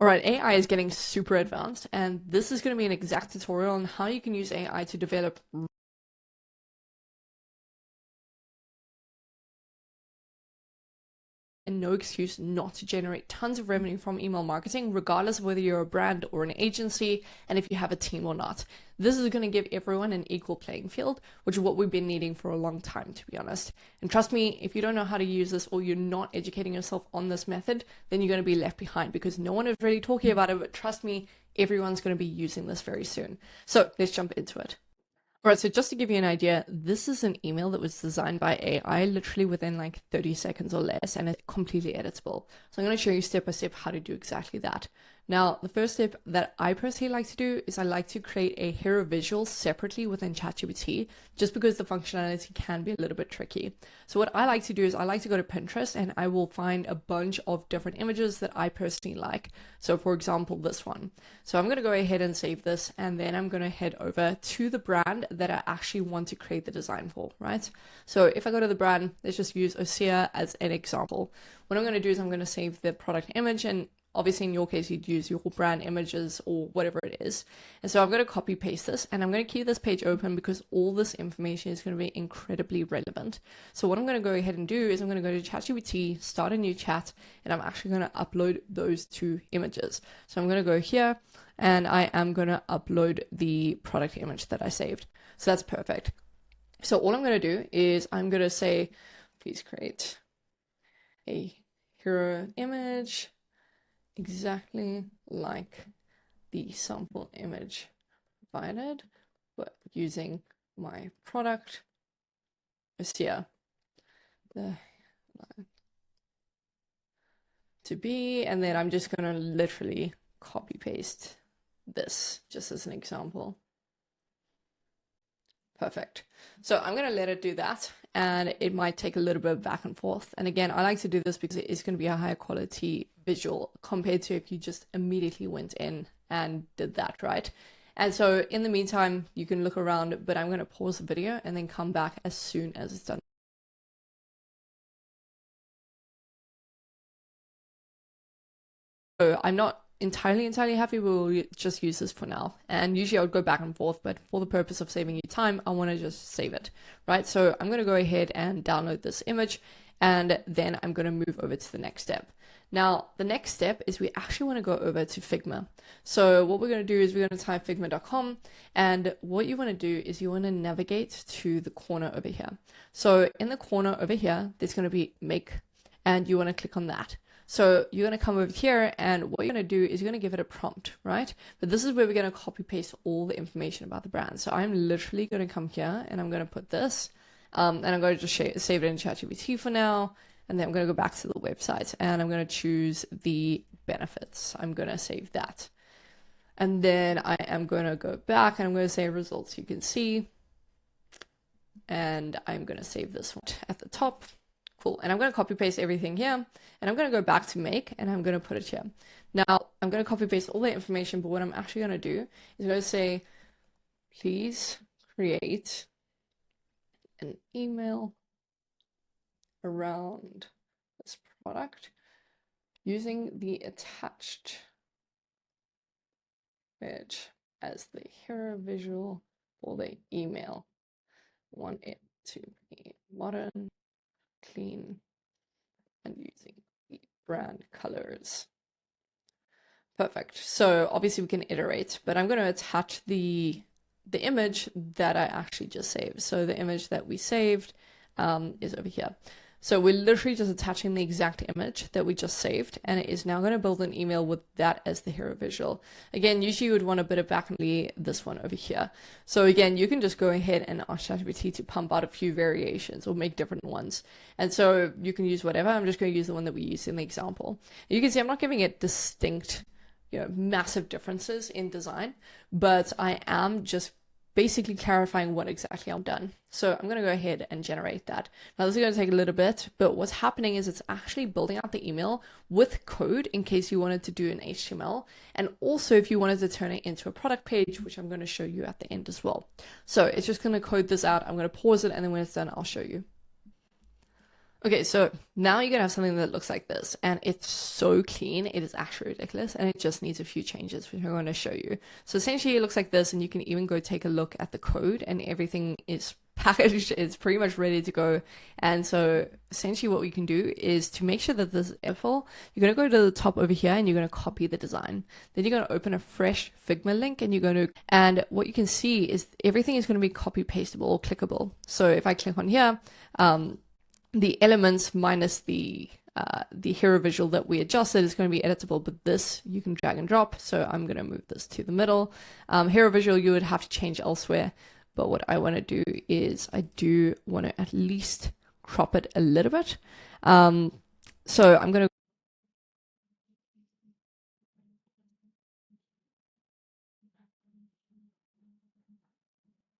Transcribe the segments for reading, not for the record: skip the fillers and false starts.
All right, AI is getting super advanced, and this is going to be an exact tutorial on how you can use AI to develop and no excuse not to generate tons of revenue from email marketing, regardless of whether you're a brand or an agency, and if you have a team or not. This is going to give everyone an equal playing field, which is what we've been needing for a long time, to be honest. And trust me, if you don't know how to use this or you're not educating yourself on this method, then you're going to be left behind because no one is really talking about it, but trust me, everyone's going to be using this very soon. So let's jump into it. All right, so just to give you an idea, this is an email that was designed by AI literally within like 30 seconds or less, and it's completely editable. So I'm going to show you step by step how to do exactly that. Now, the first step that I personally like to do is I like to create a hero visual separately within ChatGPT, just because the functionality can be a little bit tricky. So what I like to do is I like to go to Pinterest and I will find a bunch of different images that I personally like. So for example, this one. So I'm going to go ahead and save this, and then I'm going to head over to the brand that I actually want to create the design for, right? So if I go to the brand, let's just use Osea as an example. What I'm going to do is I'm going to save the product image, and obviously in your case, you'd use your brand images or whatever it is. And so I'm going to copy paste this, and I'm going to keep this page open because all this information is going to be incredibly relevant. So what I'm going to go ahead and do is I'm going to go to ChatGPT, start a new chat, and I'm actually going to upload those two images. So I'm going to go here and I am going to upload the product image that I saved. So that's perfect. So all I'm going to do is I'm going to say, please create a hero image exactly like the sample image provided, but using my product Osea to be, and then I'm just going to literally copy paste this just as an example. Perfect. So I'm going to let it do that, and it might take a little bit of back and forth. And again, I like to do this because it is going to be a higher quality visual compared to if you just immediately went in and did that, right? And so in the meantime, you can look around, but I'm going to pause the video and then come back as soon as it's done. So I'm not entirely happy, we'll just use this for now. And usually I would go back and forth, but for the purpose of saving you time, I want to just save it, right? So I'm going to go ahead and download this image, and then I'm going to move over to the next step. Now, the next step is we actually want to go over to Figma. So what we're going to do is we're going to type figma.com, and what you want to do is you want to navigate to the corner over here. So in the corner over here, there's going to be make, and you want to click on that. So you're going to come over here, and what you're going to do is you're going to give it a prompt, right? But this is where we're going to copy paste all the information about the brand. So I'm literally going to come here and I'm going to put this, and I'm going to just save it in ChatGPT for now. And then I'm going to go back to the website and I'm going to choose the benefits. I'm going to save that. And then I am going to go back and I'm going to say results you can see. And I'm going to save this one at the top. Cool. And I'm going to copy paste everything here, and I'm going to go back to make, and I'm going to put it here. Now I'm going to copy paste all the information, but what I'm actually going to do is I'm going to say, please create an email around this product using the attached image as the hero visual for the email. I want it to be modern, clean, and using the brand colors. Perfect. So obviously we can iterate, but I'm going to attach the image that I actually just saved. So the image that we saved is over here. So we're literally just attaching the exact image that we just saved, and it is now going to build an email with that as the hero visual. Again, usually you would want a bit of backend, this one over here. So again, you can just go ahead and ask ChatGPT to pump out a few variations or make different ones. And so you can use whatever. I'm just going to use the one that we used in the example. You can see I'm not giving it distinct, massive differences in design, but I am just basically clarifying what exactly I've done. So I'm going to go ahead and generate that. Now this is going to take a little bit, but what's happening is it's actually building out the email with code in case you wanted to do an HTML, and also if you wanted to turn it into a product page, which I'm going to show you at the end as well. So it's just going to code this out. I'm going to pause it, and then when it's done, I'll show you. Okay, so now you're gonna have something that looks like this, and it's so clean, it is actually ridiculous, and it just needs a few changes, which I'm going to show you. So essentially, it looks like this, and you can even go take a look at the code, and everything is packaged, it's pretty much ready to go. And so essentially, what we can do is to make sure that this is editable, you're going to go to the top over here, and you're going to copy the design. Then you're going to open a fresh Figma link, and you're going to, and what you can see is everything is going to be copy pastable or clickable. So if I click on here, the elements minus the hero visual that we adjusted is going to be editable, but this you can drag and drop. So I'm going to move this to the middle. Hero visual you would have to change elsewhere, but what I want to do is I do want to at least crop it a little bit. So I'm going to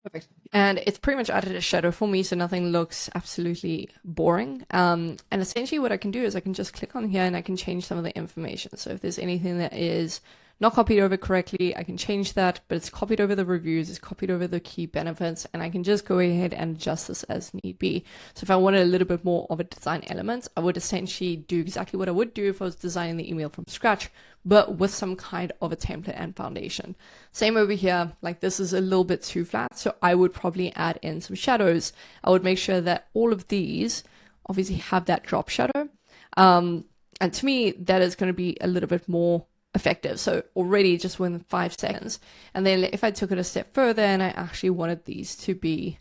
perfect. And it's pretty much added a shadow for me, so nothing looks absolutely boring. And essentially what I can do is I can just click on here and I can change some of the information. So if there's anything that is not copied over correctly, I can change that, but it's copied over the reviews, it's copied over the key benefits, and I can just go ahead and adjust this as need be. So if I wanted a little bit more of a design element, I would essentially do exactly what I would do if I was designing the email from scratch, but with some kind of a template and foundation. Same over here, like this is a little bit too flat, so I would probably add in some shadows. I would make sure that all of these obviously have that drop shadow. And to me, that is going to be a little bit more effective. So already just within 5 seconds. And then if I took it a step further and I actually wanted these to be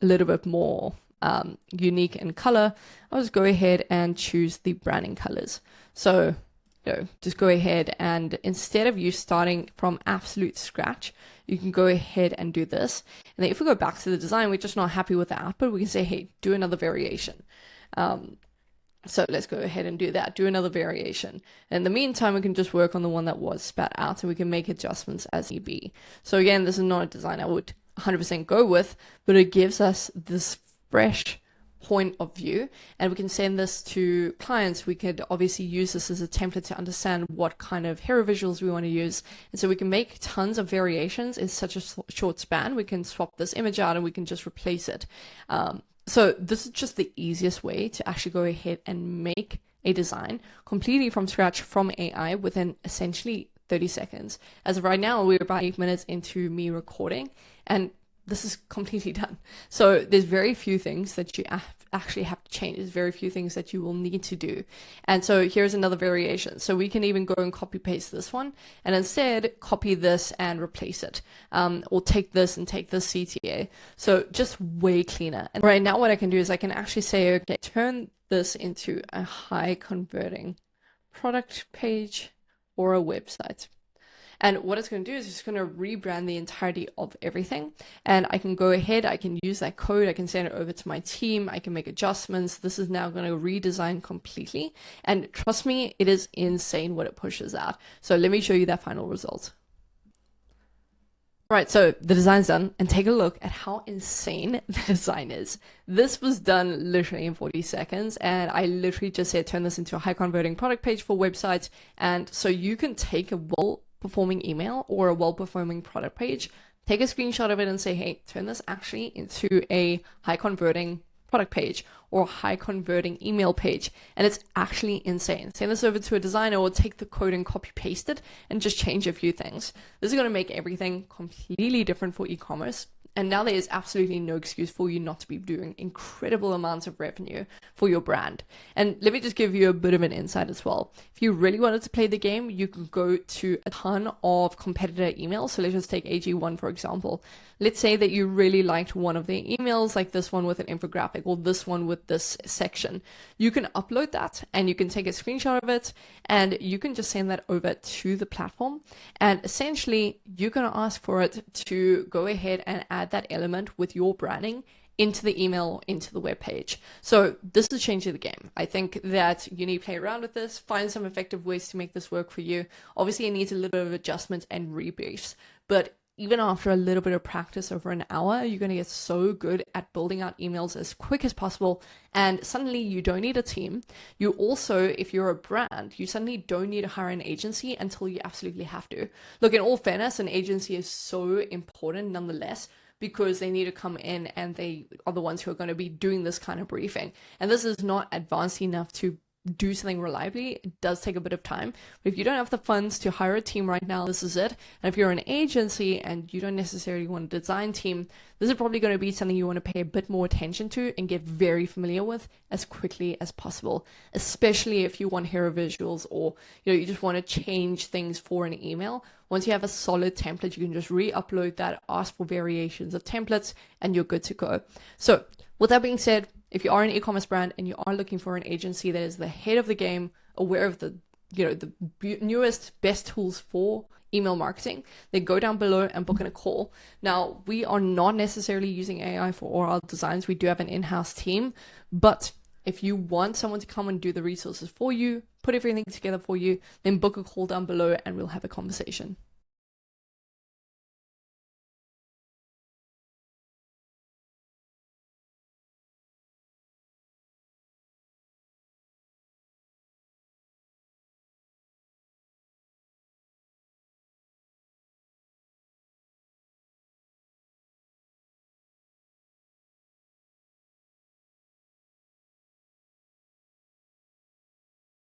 a little bit more unique in color, I'll just go ahead and choose the branding colors. So just go ahead and instead of you starting from absolute scratch, you can go ahead and do this. And then if we go back to the design, we're just not happy with the output, we can say, hey, do another variation. So let's go ahead and do that, do another variation. In the meantime, we can just work on the one that was spat out and we can make adjustments as need be. So again, this is not a design I would 100% go with, but it gives us this fresh point of view, and we can send this to clients. We could obviously use this as a template to understand what kind of hero visuals we want to use, and so we can make tons of variations in such a short span. We can swap this image out and we can just replace it. So this is just the easiest way to actually go ahead and make a design completely from scratch from AI within essentially 30 seconds. As of right now, we're about 8 minutes into me recording, and this is completely done. So there's very few things that you actually have to change. There's very few things that you will need to do. And so here's another variation. So we can even go and copy paste this one and instead copy this and replace it. Or take this and take this CTA. So just way cleaner. And right now what I can do is I can actually say, okay, turn this into a high converting product page or a website. And what it's going to do is it's going to rebrand the entirety of everything. And I can go ahead, I can use that code, I can send it over to my team, I can make adjustments. This is now going to redesign completely. And trust me, it is insane what it pushes out. So let me show you that final result. Right, so the design's done, and take a look at how insane the design is. This was done literally in 40 seconds, and I literally just said turn this into a high converting product page for websites. And so you can take a well-performing email or a well-performing product page, take a screenshot of it and say, hey, turn this actually into a high converting product page or high converting email page, and it's actually insane. Send this over to a designer or take the code and copy paste it and just change a few things. This is going to make everything completely different for e-commerce. And now there is absolutely no excuse for you not to be doing incredible amounts of revenue for your brand. And let me just give you a bit of an insight as well. If you really wanted to play the game, you can go to a ton of competitor emails. So let's just take AG1, for example. Let's say that you really liked one of their emails, like this one with an infographic or this one with this section. You can upload that and you can take a screenshot of it and you can just send that over to the platform. And essentially, you're going to ask for it to go ahead and add that element with your branding into the email, into the web page. So this is changing the game. I think that you need to play around with this, find some effective ways to make this work for you. Obviously, it needs a little bit of adjustment and rebriefs, but even after a little bit of practice over an hour, you're going to get so good at building out emails as quick as possible. And suddenly you don't need a team. You also, if you're a brand, you suddenly don't need to hire an agency until you absolutely have to. Look, in all fairness, an agency is so important nonetheless, because they need to come in and they are the ones who are going to be doing this kind of briefing. And this is not advanced enough to do something reliably. It does take a bit of time, but if you don't have the funds to hire a team right now, this is it. And if you're an agency and you don't necessarily want a design team, this is probably going to be something you want to pay a bit more attention to and get very familiar with as quickly as possible, especially if you want hero visuals, or you just want to change things for an email. Once you have a solid template, you can just re-upload that, ask for variations of templates, and you're good to go. So with that being said, if you are an e-commerce brand and you are looking for an agency that is the head of the game, aware of the newest, best tools for email marketing, then go down below and book in a call. Now, we are not necessarily using AI for all our designs. We do have an in-house team, but if you want someone to come and do the resources for you, put everything together for you, then book a call down below and we'll have a conversation.